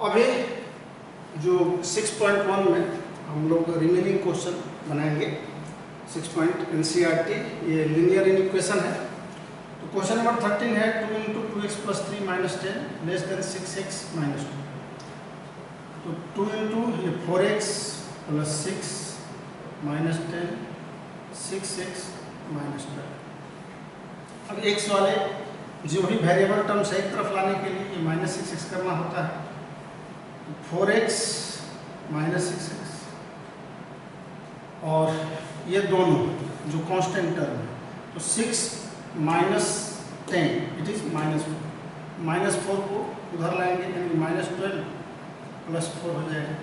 अभी जो 6.1 में हम लोग रिमेनिंग क्वेश्चन बनाएंगे 6 पॉइंट NCERT, ये लीनियर इक्वेशन है। तो क्वेश्चन नंबर 13 है 2 × 2x + 3 - 10 < 6x - 2। तो 2 × ये 4x + 6 - 10 6x - 12। अब x वाले जो भी वेरिएबल टर्म्स एक तरफ लाने के लिए ये -6x करना होता है। 4x - 6x और ये दोनों जो कांस्टेंट टर्म है, तो 6 - 10 इट इज -4 को उधर लाएंगे यानी -12 + 4 हो जाएगा।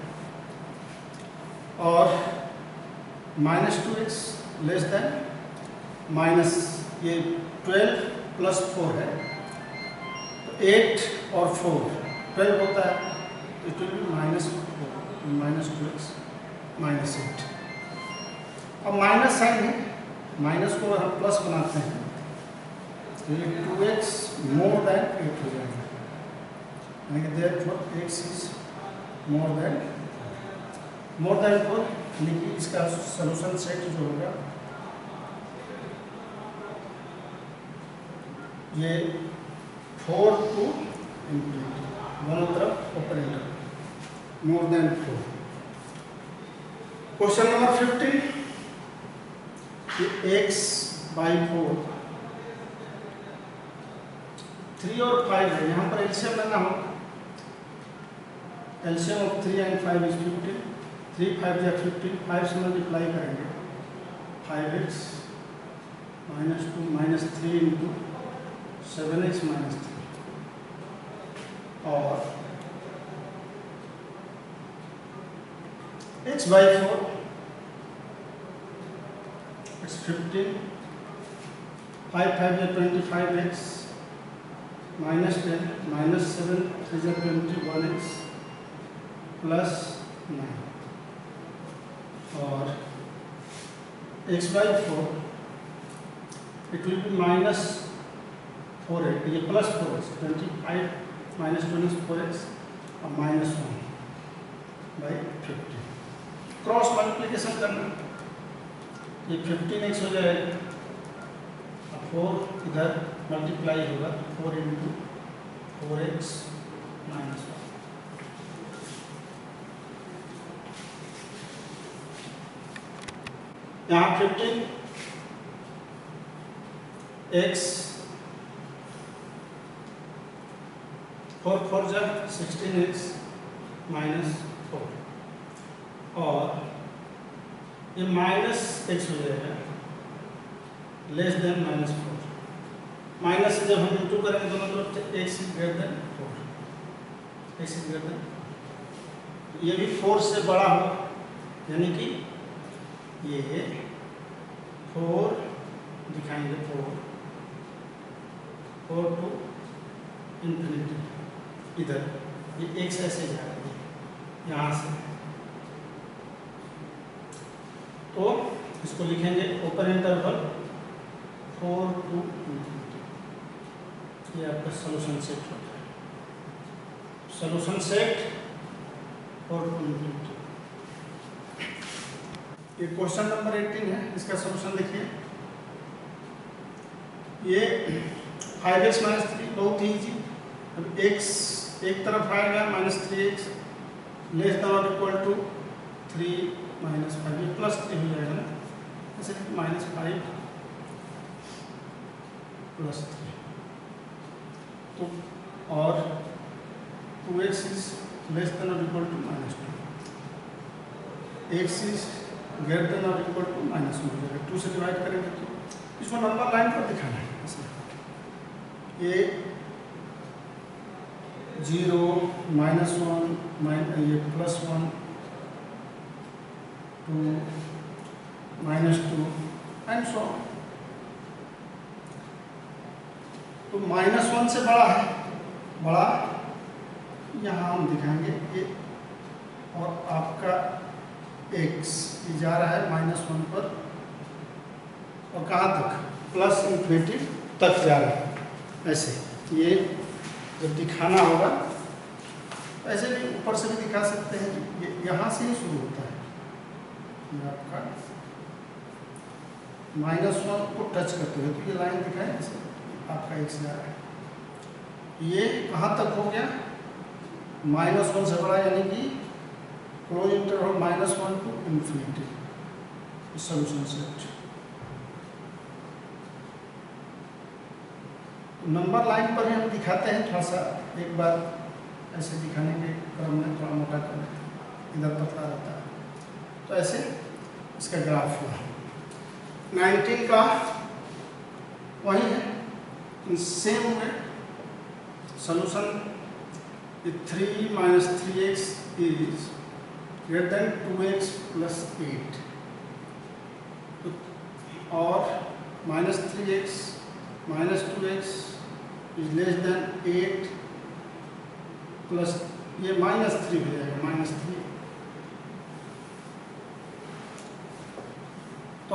और -2x लेस ये 12 + 4 है, तो 8 और 4 12 होता है, तो इट विल बी -2x -8। अब माइनस साइन है, माइनस को अगर हम प्लस बनाते हैं तो ये 2x > 8 हो जाएगा, यानी कि therefore x is more then 4, यानी कि इसका सॉल्यूशन सेट जो होगा ये 4 to ∞, दोनों तरफ operator more than 4। Question number 15 x / 4 3 और 5 है, यहाँ पर एलसीएम लेना हो। एलसीएम ऑफ 3 and 5 is 15, 3 × 5 = 15, 5 से मल्टीप्लाई करेंगे 5x - 2 - 3 × 7x - 3 और x / 4 it's 15, 5 × 5 = 25x - 10 - 7 3 = 21x + 9 और x / 4 it will be -4x, ये +4x 25 - 20 is 4x और -1/50 क्रॉस मल्टीप्लिकेशन करना, ये 15x हो जाएगा, 4 इधर मल्टीप्लाई होगा 4 × 4x - 1। यहाँ 15x 4 × 4 = 16x - 4 और ये -x हो जाएगा लेस देन -4। माइनस से जब हम इंटू करेंगे दोनों तरफ तो x > 4, x > ये भी 4 से बड़ा होगा, यानी कि ये 4 दिखाएंगे 4 to ∞, इधर ये x ऐसे जाएगा यहाँ से, तो इसको लिखेंगे ओपन इंटरवल 4 to ∞। ये आपका सॉल्यूशन सेट होता है, सॉल्यूशन सेट 4 to ∞। ये क्वेश्चन नंबर 18 है, इसका सॉल्यूशन देखिए। ये 5x - 3 बहुत ही इजी। अब x एक तरफ आएगा -3x लेस देन और इक्वल टू 3 - 5, ये +3 हो जाएगा ना, इसलिए -5 + 3, तो और 2x इज लेस देन और equal to -2, x is greater than और इक्वल टू -1 हो जाएगा। 2 से डिवाइड करेंगे तो इसको नंबर लाइन पर दिखाना है, ये 0 - 1 ये +1 2 -2 एंड सो ऑन। तो -1 से बड़ा है, बड़ा यहाँ हम दिखाएंगे ये, और आपका x ये जा रहा है -1 पर, और कहाँ तक +∞ तक जा रहा है। ऐसे ये जब दिखाना होगा ऐसे भी ऊपर से भी दिखा सकते हैं, ये यहाँ से ही शुरू होता है, ये आपका -1 को टच करते हुए, तो ये लाइन दिखाए जैसे आपका एक से आ रहा है, ये कहाँ तक हो गया, -1 से बड़ा, यानी कि close interval -1 to infinity solution set. Number line पर ही हम दिखाते हैं, थोड़ा सा एक बार ऐसे दिखाने के क्रम में थोड़ा मोटा कर देते हैं, इधर पतला रहता है, तो ऐसे इसका ग्राफ हुआ। 19 का वही है, सेम है solution, 3 - 3x is greater then 2x + 8 और -3x - 2x is less then 8 plus ये -3 हो जाएगा, -3,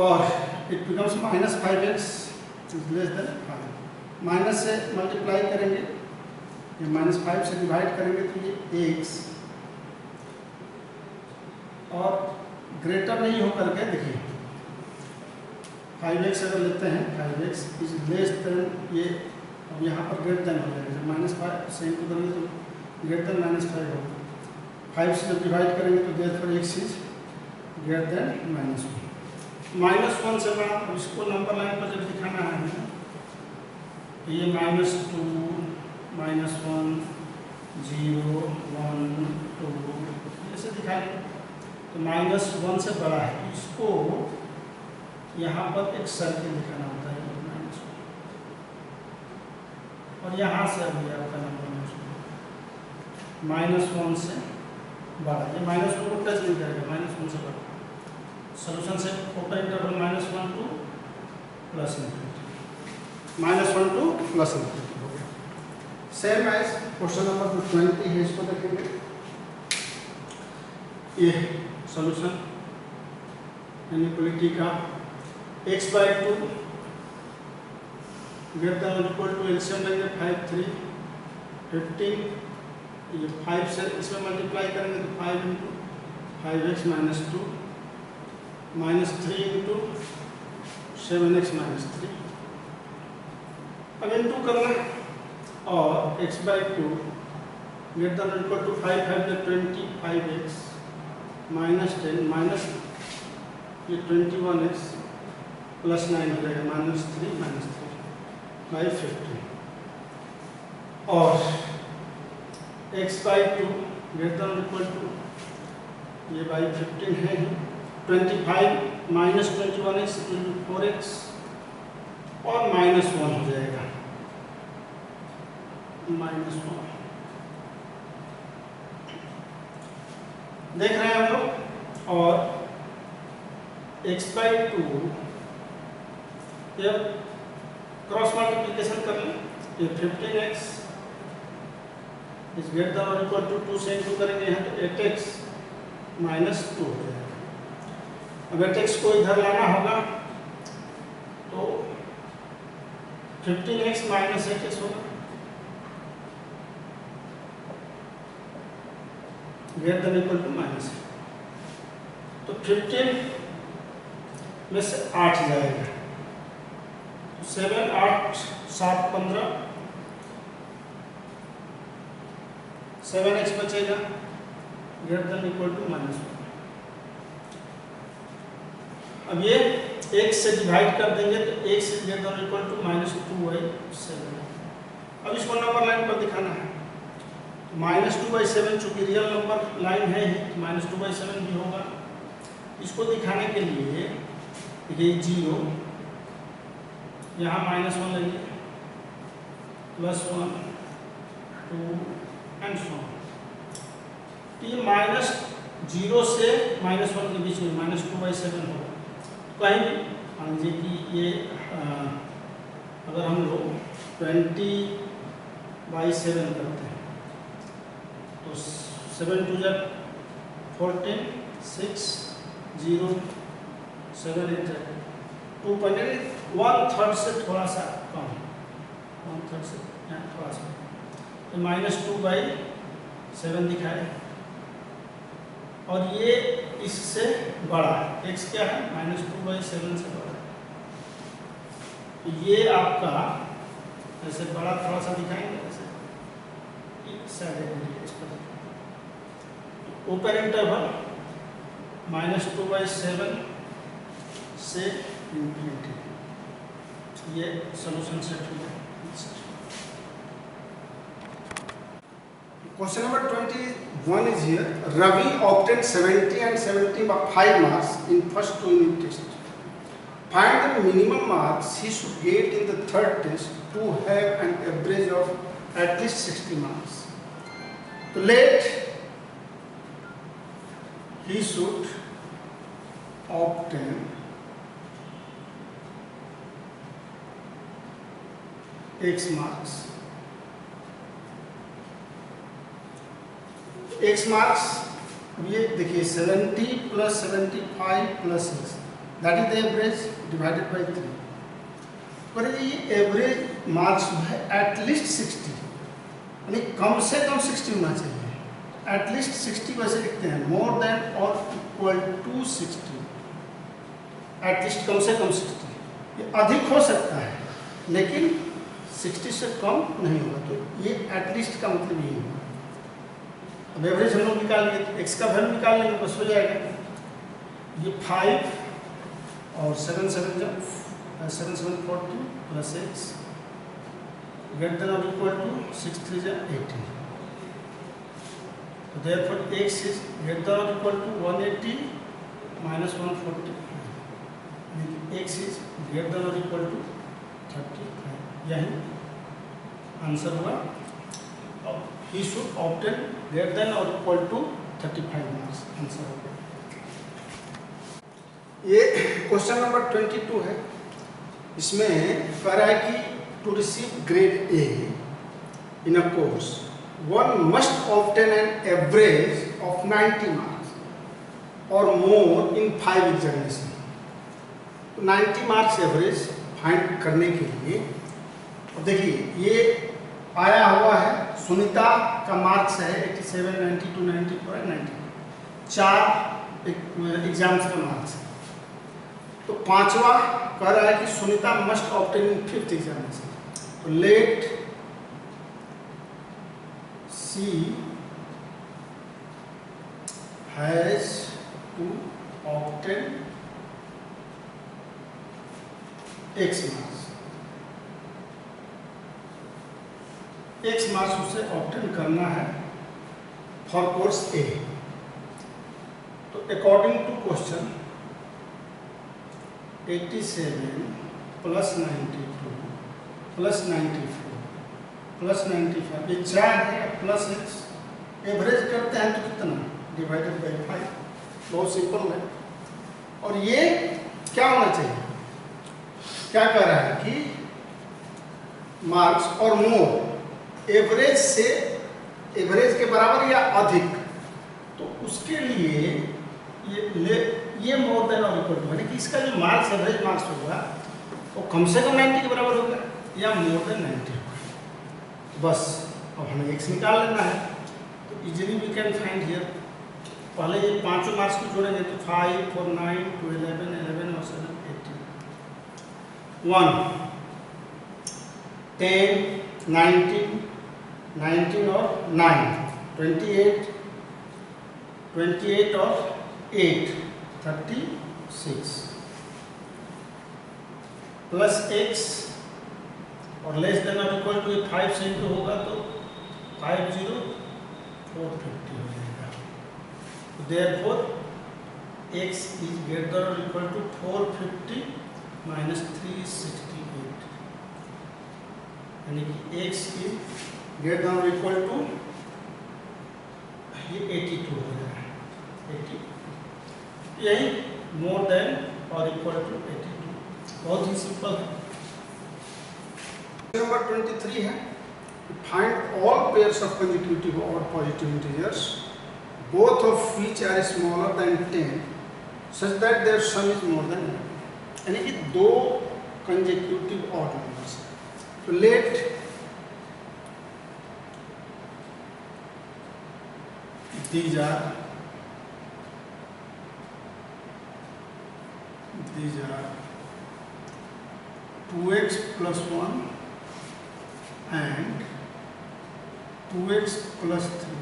और it becomes -5x is less then 5। Minus से मल्टीप्लाई करेंगे, ये -5 से डिवाइड करेंगे तो ये x, और ग्रेटर नहीं हो करके देखिए 5x अगर लेते हैं, 5x इज लेस देन, ये अब यहाँ पर ग्रेटर देन हो जाएगा, जब -5 से इंटू करेंगे तो ग्रेटर देन -5 होगा, 5 से जब डिवाइड करेंगे तो therefore x is greater then -1। -1 से बड़ा, अब इसको नंबर लाइन पर जब दिखाना है तो ये -2 -1 0 1 2 ऐसे दिखाएंगे, तो -1 से बड़ा है, इसको यहाँ पर एक सर्किल दिखाना होता है -1, और यहाँ से अभी आपका नंबर -1 से बड़ा, ये -1 को टच नहीं करेगा, -1 से बड़ा सॉल्यूशन से open interval -1 two plus infinity, -1 two plus infinity हो गया। सेम एज क्वेश्चन नंबर 20 है, इसको देखेंगे, ये सॉल्यूशन इनइक्वालिटी का x/2 ग्रेटर देन और इक्वल टू, एलसीएम लेंगे 5 3 15, ये 5 से इसमें मल्टीप्लाई करेंगे तो 5 × 5x - 2 -3 × 7x - 3, अब इनटू करना, और x/2 ग्रेटर देन और इक्वल टू 5 5 20 5x -10 माइनस ये 21x + 9 हो जाएगा, -3 - 3 / 15, और x/2 ग्रेटर देन और इक्वल टू ये बाई 15 है, 25 - 21x = 4x, और -1 हो जाएगा, -1 देख रहे हैं हम लोग। और x/2 जब क्रॉस मल्टीप्लिकेशन कर लें, ये 15x इज ग्रेटर देन और इक्वल टू 2 से इंटू करेंगे यहाँ तो 8x - 2 हो जाएगा। अब 8x को इधर लाना होगा तो 15x - 8x होगा, ग्रेटर देन इक्वल टू -, तो 15 में से 8 जाएगा, तो 7 8 7 15, 7x बचेगा ग्रेटर देन इक्वल टू -1। अब ये 1 से डिवाइड कर देंगे तो 1 से ग्रेटर देन इक्वल टू -2/7। अब इसको नंबर लाइन पर दिखाना है, -2/7 चूंकि रियल नंबर लाइन है ही, -2/7 भी होगा। इसको दिखाने के लिए ये 0 यहाँ -1 लेंगे, +1 2 एंड सो ऑन, तो ये -0 से -1 के बीच में -2/7 होगा। कहीं भी मान लीजिए कि ये अगर हम लोग 20/7 करते हैं तो 7 2 जा 14 6 0 7 8 जाएगा, 1/3 से थोड़ा सा कम, 1/3 से थोड़ा सा, तो -2/7 7 दिखाए और ये इससे बड़ा है, x क्या है -2/7 से बड़ा है। तो ये आपका ऐसे बड़ा थोड़ा सा दिखाएंगे, ऐसे ऊपर इंटरवल -2/7 से इंफिनिटी। ये सॉल्यूशन सेट हो गया। Question number 21 is here. Ravi obtained 70 and 75 marks in first 2 unit tests. Find the minimum marks he should get in the third test to have an average of at least 60 marks. So let he should obtain X marks. X marks ये देखिए 70 + 75 + X, that is the average divided by 3। पर ये average marks है at least 60, यानी कम से कम 60 होना चाहिए। At least 60 वैसे लिखते हैं, मोर देन और इक्वल टू 60, एटलीस्ट कम से कम 60। ये अधिक हो सकता है लेकिन 60 से कम नहीं होगा, तो ये एटलीस्ट का मतलब यही है। अब एवरेज हम लोग निकाल लेंगे, तो x का वैल्यू निकाल लेंगे, बस हो जाएगा। ये 5 और 7 7 जब 7 7 42 + x greater than or equal to 6 3 18। So therefore x is greater than or equal to 180 minus 145, x is greater than or equal to 35। यही आंसर हुआ। He should obtain greater than or equal to 35 marks, answer हो गया। ये question number 22 है। इसमें कह रहा है कि to receive grade A in a course one must obtain an average of 90 marks or more in 5 examinations। तो 90 मार्क्स एवरेज फाइंड करने के लिए देखिए ये आया हुआ है। सुनीता का मार्क्स है 87 92 94 90, 4 एग्जाम्स का मार्क्स है। तो पांचवा कह रहा है कि Sunita must obtain in 5th examination. तो let she has to obtain X marks, X marks उसे ऑब्टेन करना है फॉर कोर्स A। तो अकॉर्डिंग टू क्वेश्चन 87 + 92 + 94 + 95, ये 4 है प्लस X, एवरेज करते हैं तो कितना डिवाइडेड बाय 5, बहुत सिंपल है। और ये क्या होना चाहिए, क्या कह रहा है कि मार्क्स और मोर एवरेज से, एवरेज के बराबर या अधिक, तो उसके लिए ये मोर देन और इक्वल टू, यानी कि इसका जो मार्क्स एवरेज मार्क्स होगा वो कम से कम 90 के बराबर होगा या मोर देन 90 होगा। बस अब हमें x निकाल लेना है। तो easily we can find here. पहले ये पांचों मार्क्स को जोड़ेंगे तो 5 4 9 2 11 11 और 7 18 1 10 19 19 और 9 28 28 और 8 36 प्लस x और लेस देन और इक्वल टू 5 से इंटू होगा तो 50 450 हो जाएगा। तो देयरफॉर x इज ग्रेटर और इक्वल टू 450 माइनस 368, यानी कि x इज ग्रेटर और इक्वल टू ये 82 हो जाएगा। 80 यही मोर देन और इक्वल टू 82, बहुत ही सिंपल है। नंबर 23 है, find all pairs of consecutive और positive integers both of which are smaller than 10 such that their sum is more than 11, यानी कि दो कंसेक्यूटिव ऑड नंबर्स। तो let these are 2x plus 1 and 2x plus 3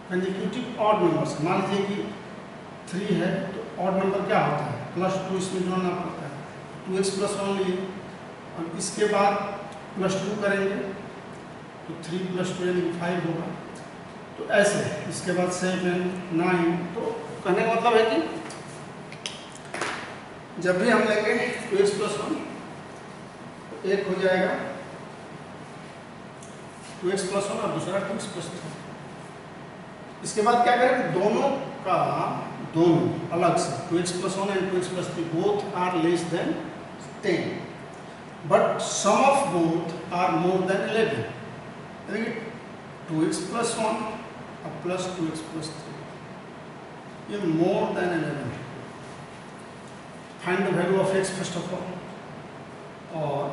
consecutive odd number से। मान लीजिए कि 3 है तो ऑड नंबर क्या होता है, +2 इसमें जोड़ना पड़ता है। 2x plus 1 लिए और इसके बाद +2 करेंगे तो 3 plus 2 यानी 5 होगा। तो ऐसे इसके बाद 7 9। तो कहने का मतलब है कि जब भी हम लेंगे 2x plus 1 तो एक हो जाएगा 2x plus 1 और दूसरा 2x plus 3। इसके बाद क्या करेंगे, दोनों अलग से 2x plus 1 and 2x plus 3 both are less than 10 but sum of both are more than 11। 2x plus 1 और plus 2x plus 3 ये more than 11 है। Find the value of x first of all, और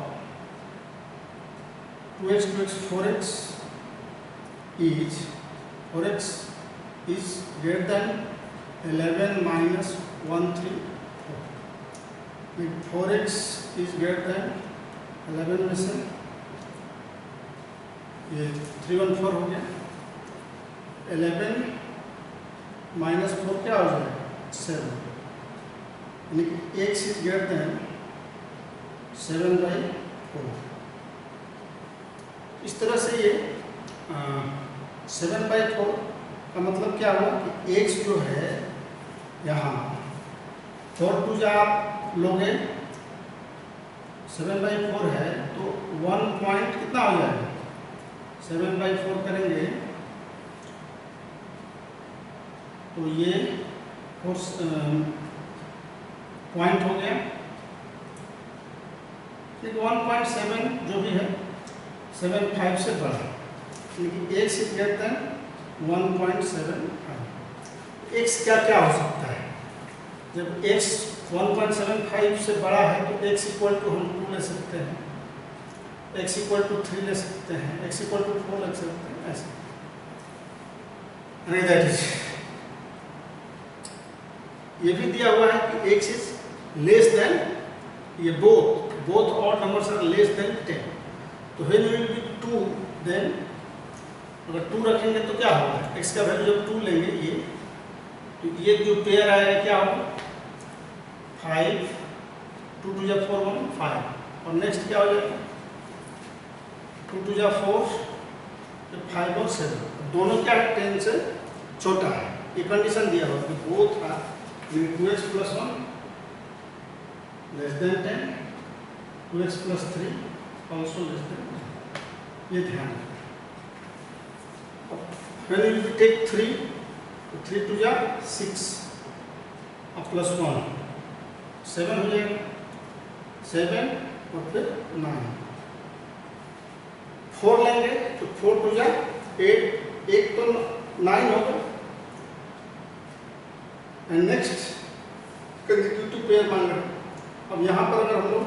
2x 4x is greater than 11 minus 1 3 4। 4x is greater than 11 में से ये 3 1 4 हो गया। 11 minus 4 क्या हो जाएगा 7, यानी कि x is greater than 7/4। इस तरह से ये 7/4 का मतलब क्या हुआ कि x जो है यहाँ 4 2 जा आप लोगे 7/4 है तो 1 पॉइंट कितना हो जाएगा, 7/4 करेंगे तो ये पॉइंट हो गया। 1.7 जो भी है 7.5 से बड़ा, लेकिन x is greater then 1.75। x क्या क्या हो सकता है, जब x 1.75 से बड़ा है तो x इक्वल टू हम 2 ले सकते हैं, x इक्वल टू 3 ले सकते हैं, x इक्वल टू 4 ले सकते हैं, ऐसे। दैट इज ये भी दिया हुआ है कि x इज लेस देन, ये both odd numbers are less than 10। तो when will be 2 then अगर 2 रखेंगे तो क्या होगा, x का वैल्यू जब 2 लेंगे ये तो ये जो पेयर आएगा क्या होगा 5 2 2 जा 4 1 5 और नेक्स्ट क्या हो जाएगा 2 2 जा 4 5 और 7 दोनों क्या है 10 से छोटा है। ये कंडीशन दिया हुआ कि both are 2x plus 1 less than 10, 2x plus 3 also less than 10। ये ध्यान रखें। When you take 3 तो 3 2 जा 6 और प्लस 1 7 हो जाएगा, 7 और फिर 9। 4 लेंगे तो 4 2 जा 8 1 तो 9 होगा। एंड नेक्स्ट कंसेक्यूटिव पेयर मान रहे हैं। अब यहाँ पर अगर हम लोग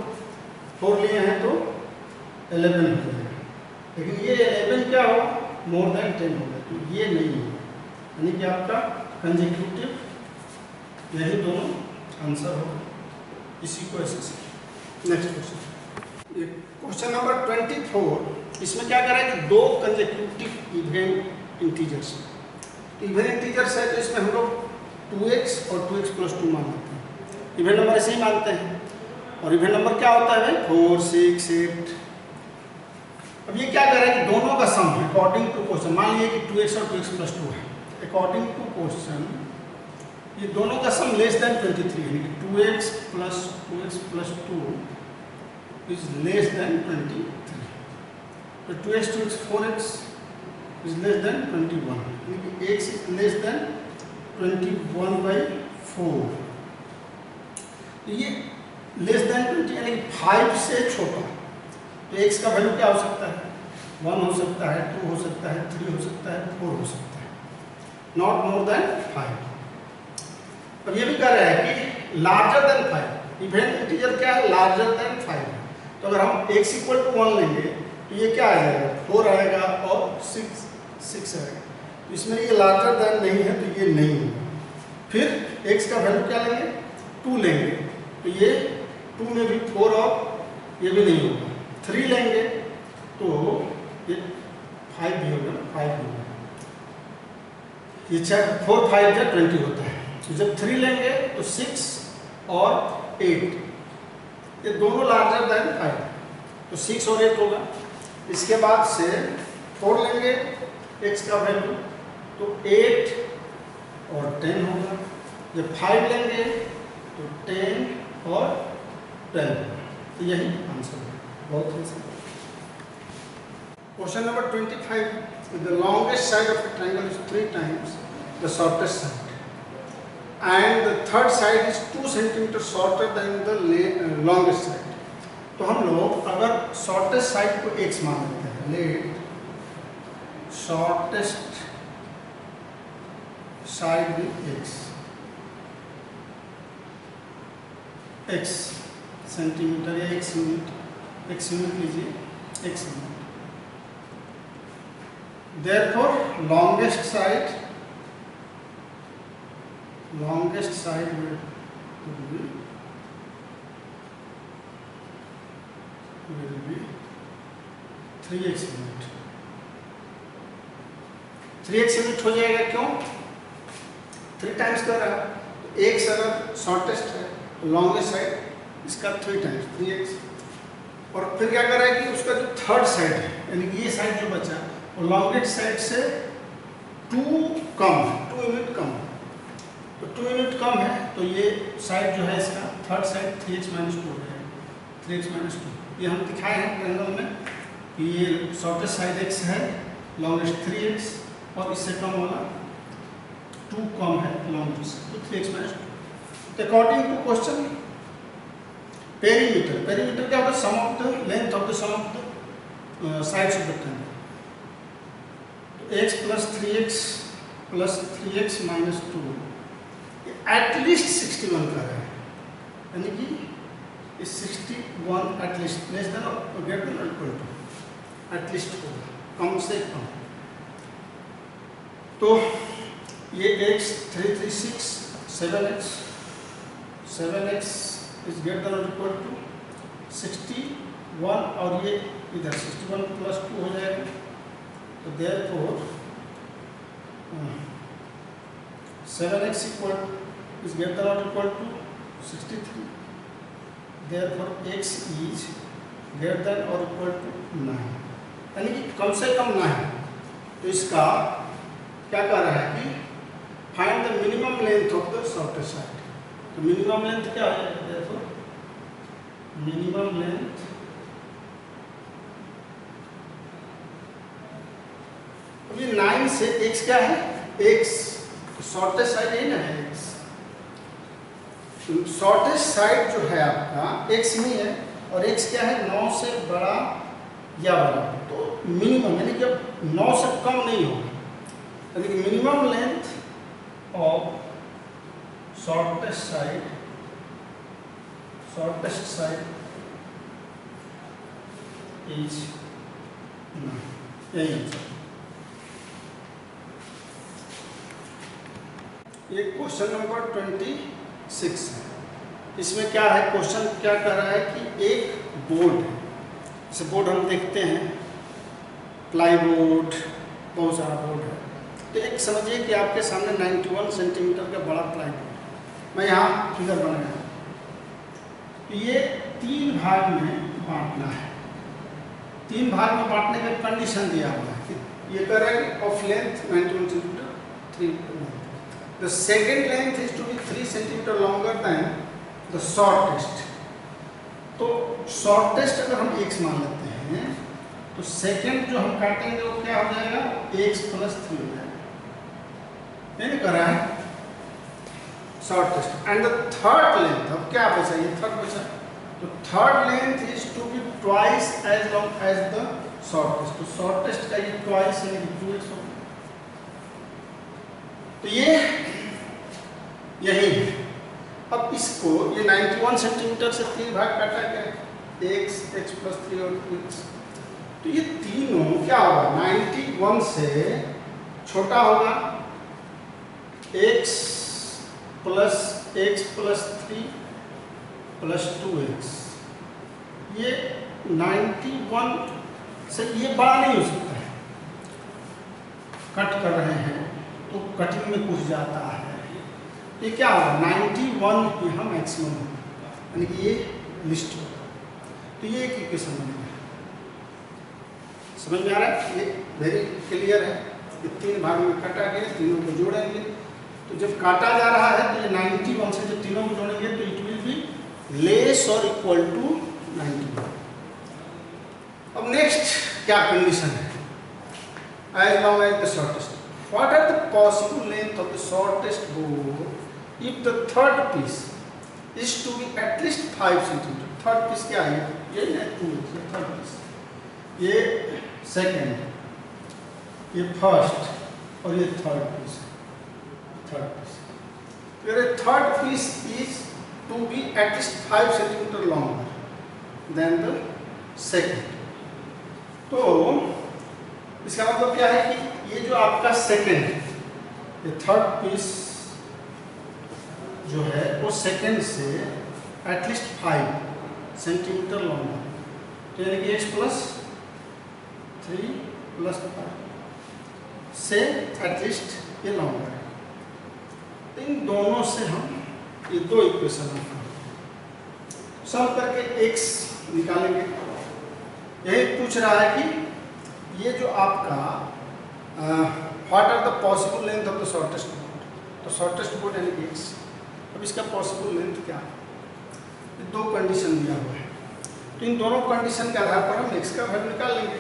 4 लिए हैं तो 11 हो जाएगा, लेकिन ये 11 क्या होगा मोर देन 10 होगा, तो ये नहीं है, यानी कि आपका कंसेक्यूटिव यही दोनों आंसर होगा। इसी को ऐसे। नेक्स्ट क्वेश्चन, ये क्वेश्चन नंबर 24। इसमें क्या करें कि 2 कंसेक्यूटिव इवन इंटीजर्स है तो इसमें हम लोग 2x और 2x plus 2 मान लेते हैं। इवन नंबर ऐसे ही मानते हैं, और इवन नंबर क्या होता है भाई 4 6 8। अब ये क्या करें कि दोनों का सम है अकॉर्डिंग टू क्वेश्चन। मान लीजिए कि 2x और 2x plus 2 है, अकॉर्डिंग टू क्वेश्चन ये दोनों का सम लेस देन 23, यानी कि 2x plus 2 is less then 23। तो 2x 4x is less then 21, यानी कि x इज लेस देन 21/4। तो ये लेस देन 20 यानी कि 5 से छोटा, तो x का वैल्यू क्या हो सकता है 1 हो सकता है, 2 हो सकता है, 3 हो सकता है, 4 हो सकता है, नॉट मोर देन 5। अब ये भी कह रहा है कि लार्जर देन 5, इवन इंटीजर क्या है लार्जर देन 5 है। तो अगर हम x इक्वल टू 1 लेंगे तो ये क्या आ जाएगा 4 आएगा और 6 आएगा। तो इसमें ये लार्जर देन नहीं है तो ये नहीं होगा। फिर x का वैल्यू क्या लेंगे, 2 लेंगे, तो ये 2 में भी 4 और ये भी नहीं होगा। 3 लेंगे तो ये 5 भी होगा, 5 भी होगा, ये 4 5 या 20 होता है। तो जब 3 लेंगे तो 6 और 8, ये दोनों लार्जर देन 5, तो 6 और 8 होगा। इसके बाद से 4 लेंगे x का वैल्यू तो 8 और 10 होगा। जब 5 लेंगे तो 10 और 10, तो यही आंसर है। बहुत ही simple. Question number 25, the longest side of a triangle is 3 times the shortest side and the third side is 2 centimeter shorter than the longest side। तो हम लोग अगर शॉर्टेस्ट साइड को x मान लेते हैं, लेट शॉर्टेस्ट साइड भी x centimetre या x यूनिट लीजिए, x unit. Therefore longest side will be 3x unit. 3x unit हो जाएगा, क्यों? 3 टाइम्स कर रहा है, तो x अगर शॉर्टेस्ट है तो लॉन्गेस्ट साइड इसका 3 टाइम्स 3x। और फिर क्या कर रहा है कि उसका जो थर्ड साइड है, यानी कि ये साइड जो बचा वो लॉन्गेस्ट साइड से 2 यूनिट कम है, तो 2 यूनिट कम है, तो ये साइड जो है इसका थर्ड साइड 3x - 2 हो जाएगा, 3x - 2। ये हम दिखाए हैं ट्रायंगल में कि ये शॉर्टेस्ट साइड x है, लॉन्गेस्ट 3x, और इससे कम वाला 2 कम है लॉन्गेस्ट, तो 3x - 2। According to question, perimeter क्या होता है? Sum of the length of the sum of the sides of the triangle. तो x + 3x + 3x - 2 एटलीस्ट 61 का है, यानी कि 61 एटलीस्ट लेस देन और greater than equal to, at least होगा, कम से कम। तो ये x 336 7x is greater than equal to 61, और ये इधर 61 + 2 हो जाएगा। तो therefore 7x is greater than or equal to 63, therefore x is greater than or equal to 9, यानी कि कम से कम 9। तो इसका क्या कर रहा है कि find the minimum length of the shortest side. तो मिनिमम लेंथ क्या है? therefore मिनिमम लेंथ अभी 9 से x क्या है? x शॉर्टेस्ट साइड यही ना है, x शॉर्टेस्ट साइड जो है आपका x नहीं है, और x क्या है? 9 से बड़ा या बराबर, तो मिनिमम यानी कि अब 9 से कम नहीं होगा, यानी कि minimum length of shortest side is 9, यही आंसर। ये क्वेश्चन नंबर 26 है। इसमें क्या है, क्वेश्चन क्या कर रहा है कि एक बोर्ड है, जैसे बोर्ड हम देखते हैं, प्लाई बोर्ड, बहुत सारा बोर्ड है। तो एक समझिए कि आपके सामने 91 सेंटीमीटर का बड़ा प्लाई बोर्ड, मैं यहाँ फिगर बनाया, तो ये 3 भाग में बांटना है। 3 भाग में बांटने का कंडीशन दिया हुआ है कि ये कर रहा है कि of length 91 centimetre 3। The second length is to be 3 centimeter longer than the shortest। तो shortest अगर हम x मान लेते हैं, तो सेकेंड जो हम काटेंगे वो क्या हो जाएगा? x + 3 हो जाएगा, नहीं कर रहा है shortest. And the third length, अब क्या बचा? ये थर्ड बचा, तो third length is to be twice as long as the shortest. तो शॉर्टेस्ट का ये ट्वाइस यानी कि 2x होगा। तो ये यही है। अब इसको ये 91 सेंटीमीटर से 3 भाग काटा गया, x + 3 और 2x। तो ये तीनों क्या होगा? 91 से छोटा होगा x प्लस 3 प्लस 2x। ये 91 से ये बड़ा नहीं हो सकता है, कट कर रहे हैं तो कटिंग में कुछ जाता है। ये क्या होगा 91 यहाँ मैक्सिमम होगा, यानी कि ये लिस्ट होगा। तो ये एक इक्वेशन बनेगा। समझ में आ रहा है? ये वेरी क्लियर है। ये 3 भाग में काटा गया, तीनों को जोड़ेंगे तो जब काटा जा रहा है तो ये 91 से जब तीनों को जोड़ेंगे तो इट विल बी लेस और इक्वल टू 91। अब नेक्स्ट क्या कंडीशन है? As long as the shortest, what are the possible length of the shortest board if the third piece is to be at least 5 centimetre. Third piece क्या है? ये third piece, ये second, ये first और ये third piece. Third piece is to be at least 5 centimetre longer than the second. तो इसका मतलब क्या है कि ये जो आपका सेकेंड है, ये थर्ड पीस जो है वो सेकेंड से एटलीस्ट 5 सेंटीमीटर लॉन्ग है। तो यानी कि x प्लस 3 प्लस 5 से एटलीस्ट ये लॉन्ग है। इन दोनों से हम ये दो इक्वेशन सॉल्व करके x निकालेंगे। यही पूछ रहा है कि ये जो आपका what are the possible length of the shortest board, तो शॉर्टेस्ट बोर्ड यानी कि x। अब इसका पॉसिबल लेंथ क्या है? दो कंडीशन दिया हुआ है, तो इन दोनों कंडीशन के आधार पर हम x का वैल्यू निकाल लेंगे।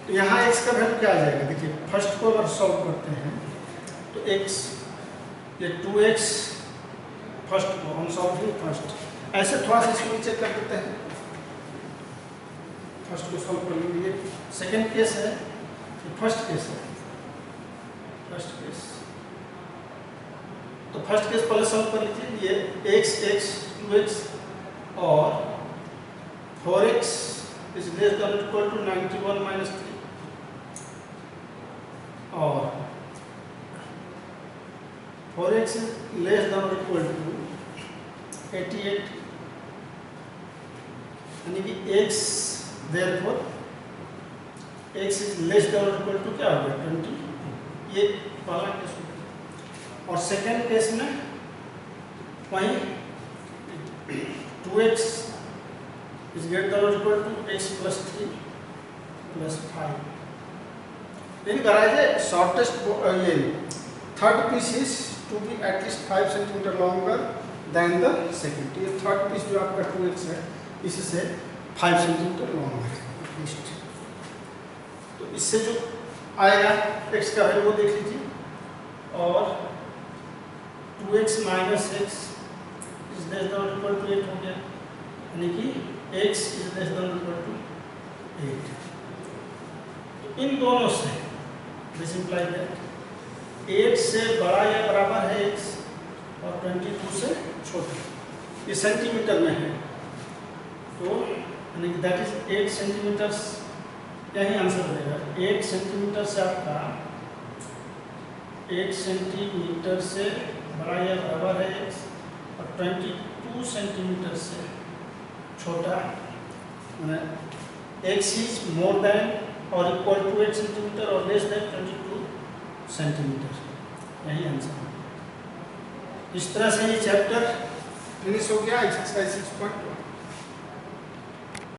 तो यहाँ x का वैल्यू क्या आ जाएगा? देखिए फर्स्ट को अगर सॉल्व करते हैं तो x, ये 2x फर्स्ट को हम सॉल्व करें फर्स्ट, ऐसे थोड़ा सा इसको नीचे कर देते हैं। फर्स्ट को सॉल्व कर लेंगे। ये सेकेंड केस है, ये फर्स्ट केस है। फर्स्ट केस तो फर्स्ट केस पहले सॉल्व कर लीजिए। ये x 2x और 4x is less than equal to 91 minus 3 और 4x is less than equal to 88, यानी कि x therefore x is less than equal to क्या हो गया 20। ये पहला केस हो गया। और सेकेंड केस में वही 2x is greater than or equal to x plus 3 plus 5। then garage shortest ये third piece is to be at least 5 centimeter longer than the second। ये third piece जो आपका 2x है इससे 5 centimeter longer है at least। तो इससे जो आएगा x का वैल्यू वो देख लीजिए। और 2x minus x is less than or equal to 8 हो गया, यानी कि x is less than or equal to 8। तो इन दोनों से this implies that 8 से बड़ा या बराबर है x और 22 से छोटा, ये सेंटीमीटर में है। तो यानी कि दैट इज 8 सेंटीमीटर, यही आंसर रहेगा। 8 सेंटीमीटर से आपका 8 सेंटीमीटर से बड़ा या बराबर है x और 22 सेंटीमीटर से छोटा, x इज मोर देन और इक्वल टू 8 सेंटीमीटर और लेस देन 22 सेंटीमीटर। यही आंसर है। इस तरह से ये चैप्टर फिनिश हो गया एक्सरसाइज 6.1।